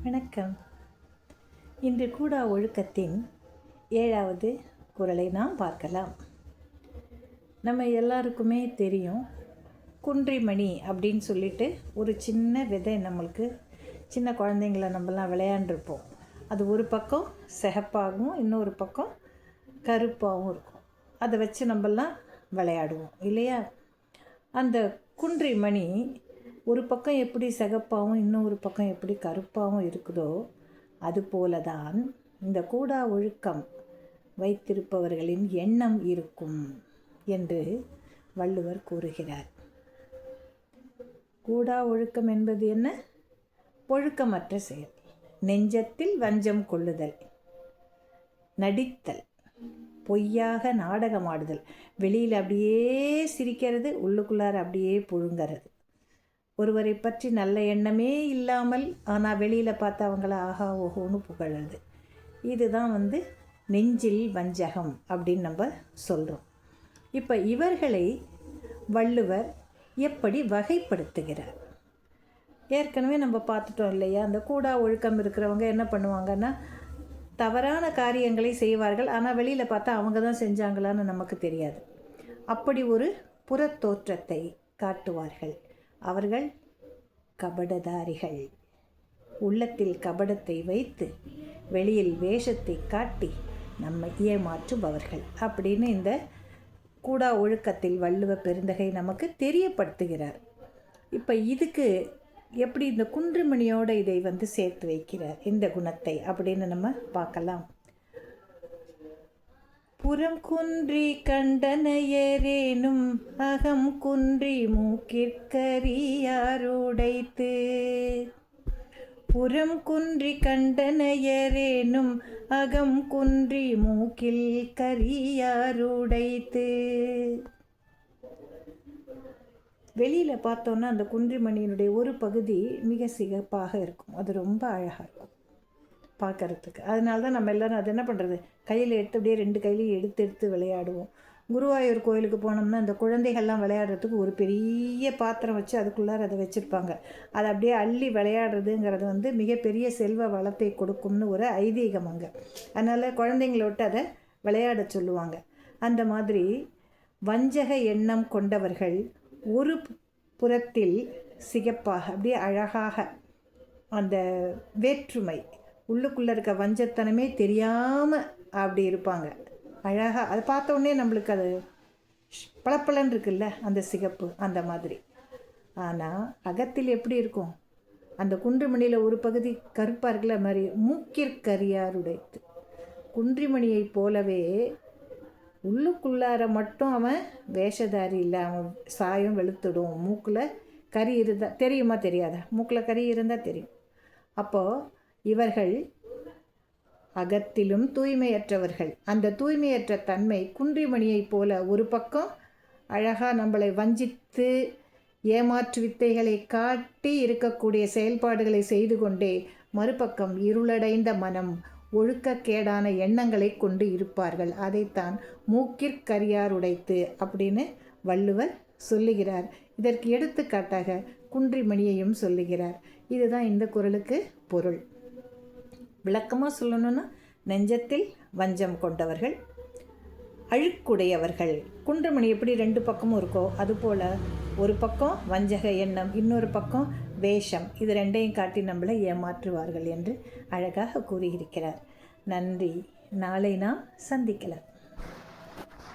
வணக்கம். இன்று கூடா ஒழுக்கத்தின் 7வது குறளை நாம் பார்க்கலாம். நம்ம எல்லாருக்குமே தெரியும், குன்றிமணி அப்படின்னு சொல்லிட்டு ஒரு சின்ன விதை நம்மளுக்கு சின்ன குழந்தைங்கள நம்மலாம் விளையாண்டுருப்போம். அது ஒரு பக்கம் சிகப்பாகவும் இன்னொரு பக்கம் கருப்பாகவும் இருக்கும். அதை வச்சு நம்மலாம் விளையாடுவோம் இல்லையா? அந்த குன்றிமணி ஒரு பக்கம் எப்படி சிகப்பாகவும் இன்னொரு பக்கம் எப்படி கருப்பாகவும் இருக்குதோ அதுபோல தான் இந்த கூடா ஒழுக்கம் வைத்திருப்பவர்களின் எண்ணம் இருக்கும் என்று வள்ளுவர் கூறுகிறார். கூடா ஒழுக்கம் என்பது என்ன? ஒழுக்கமற்ற செயல், நெஞ்சத்தில் வஞ்சம் கொள்ளுதல், நடித்தல், பொய்யாக நாடகமாடுதல், வெளியில் அப்படியே சிரிக்கிறது, உள்ளுக்குள்ளார அப்படியே புழுங்கிறது, ஒருவரை பற்றி நல்ல எண்ணமே இல்லாமல் ஆனால் வெளியில் பார்த்து அவங்கள ஆஹா ஓஹோன்னு புகழது. இதுதான் நெஞ்சில் வஞ்சகம் அப்படின்னு நம்ம சொல்கிறோம். இப்போ இவர்களை வள்ளுவர் எப்படி வகைப்படுத்துகிறார்? ஏற்கனவே நம்ம பார்த்துட்டோம் இல்லையா? அந்த கூடா ஒழுக்கம் இருக்கிறவங்க என்ன பண்ணுவாங்கன்னா, தவறான காரியங்களை செய்வார்கள், ஆனால் வெளியில் பார்த்தா அவங்க தான் செஞ்சாங்களான்னு நமக்கு தெரியாது. அப்படி ஒரு புறத்தோற்றத்தை காட்டுவார்கள். அவர்கள் கபடதாரிகள். உள்ளத்தில் கபடத்தை வைத்து வெளியில் வேஷத்தை காட்டி நம்மை ஏமாற்றுபவர்கள் அப்படின்னு இந்த கூடா ஒழுக்கத்தில் வள்ளுவ பெருந்தகை நமக்கு தெரியப்படுத்துகிறார். இப்போ இதுக்கு எப்படி இந்த குன்றிமணியோடு இதை சேர்த்து வைக்கிறார் இந்த குணத்தை அப்படின்னு நம்ம பார்க்கலாம். புறம் குன்றி கண்டனையரேனும் அகம் குன்றி மூக்கிற்கரியாருடைத்து. புறம் குன்றி கண்டனையரேனும் அகம் குன்றி மூக்கில் கரியாருடைத்து. வெளியில் பார்த்தோன்னா அந்த குன்றிமணியினுடைய ஒரு பகுதி மிக சிகப்பாக இருக்கும். அது ரொம்ப அழகாக இருக்கும் பார்க்கறதுக்கு. அதனால தான் நம்ம எல்லோரும் அது என்ன பண்ணுறது, கையில் எடுத்து அப்படியே 2 கையிலையும் எடுத்து விளையாடுவோம். குருவாயூர் கோயிலுக்கு போனோம்னா அந்த குழந்தைகள்லாம் விளையாடுறதுக்கு ஒரு பெரிய பாத்திரம் வச்சு அதுக்குள்ளார அதை வச்சுருப்பாங்க. அதை அப்படியே அள்ளி விளையாடுறதுங்கிறது மிகப்பெரிய செல்வ வளத்தை கொடுக்கும்னு ஒரு ஐதீகம் அங்கே. அதனால் குழந்தைங்கள விட்டு அதை விளையாட சொல்லுவாங்க. அந்த மாதிரி வஞ்சக எண்ணம் கொண்டவர்கள் ஒரு புறத்தில் சிகப்பாக அப்படியே அழகாக அந்த வேற்றுமை, உள்ளுக்குள்ளே இருக்க வஞ்சத்தனமே தெரியாமல் அப்படி இருப்பாங்க. அழகாக அதை பார்த்த உடனே நம்மளுக்கு அது பளபளன்னு இருக்குல்ல, அந்த சிகப்பு அந்த மாதிரி. ஆனால் அகத்தில் எப்படி இருக்கும்? அந்த குன்றிமணியில் ஒரு பகுதி கருப்பாக இருக்குல்ல, மாதிரி மூக்கிற்கரியாருடைத்து. குன்றிமணியை போலவே உள்ளுக்குள்ளார மட்டும் அவன் வேஷதாரி இல்லை, அவன் சாயம் வெளுத்துடும். மூக்கில் கறி இருந்தால் தெரியுமா தெரியாதா? மூக்கில் கறி இருந்தால் தெரியும். அப்போது இவர்கள் அகத்திலும் தூய்மையற்றவர்கள். அந்த தூய்மையற்ற தன்மை குன்றிமணியைப் போல ஒரு பக்கம் அழகாக நம்மளை வஞ்சித்து ஏமாற்று வித்தைகளை காட்டி இருக்கக்கூடிய செயல்பாடுகளை செய்து கொண்டே மறுபக்கம் இருளடைந்த மனம், ஒழுக்கக்கேடான எண்ணங்களை கொண்டு இருப்பார்கள். அதைத்தான் மூக்கிற்கரியாருடைத்து அப்படின்னு வள்ளுவர் சொல்லுகிறார். இதற்கு எடுத்துக்காட்டாக குன்றிமணியையும் சொல்லுகிறார். இதுதான் இந்த குறளுக்கு பொருள். விளக்கமாக சொல்லணும்னா, நெஞ்சத்தில் வஞ்சம் கொண்டவர்கள், அழுக்குடையவர்கள். குன்றிமணி எப்படி 2 பக்கமும் இருக்கோ அதுபோல் ஒரு பக்கம் வஞ்சக எண்ணம், இன்னொரு பக்கம் வேஷம். இது 2ஐயும் காட்டி நம்மளை ஏமாற்றுவார்கள் என்று அழகாக கூறியிருக்கிறார். நன்றி. நாளை நாம் சந்திக்கலாம்.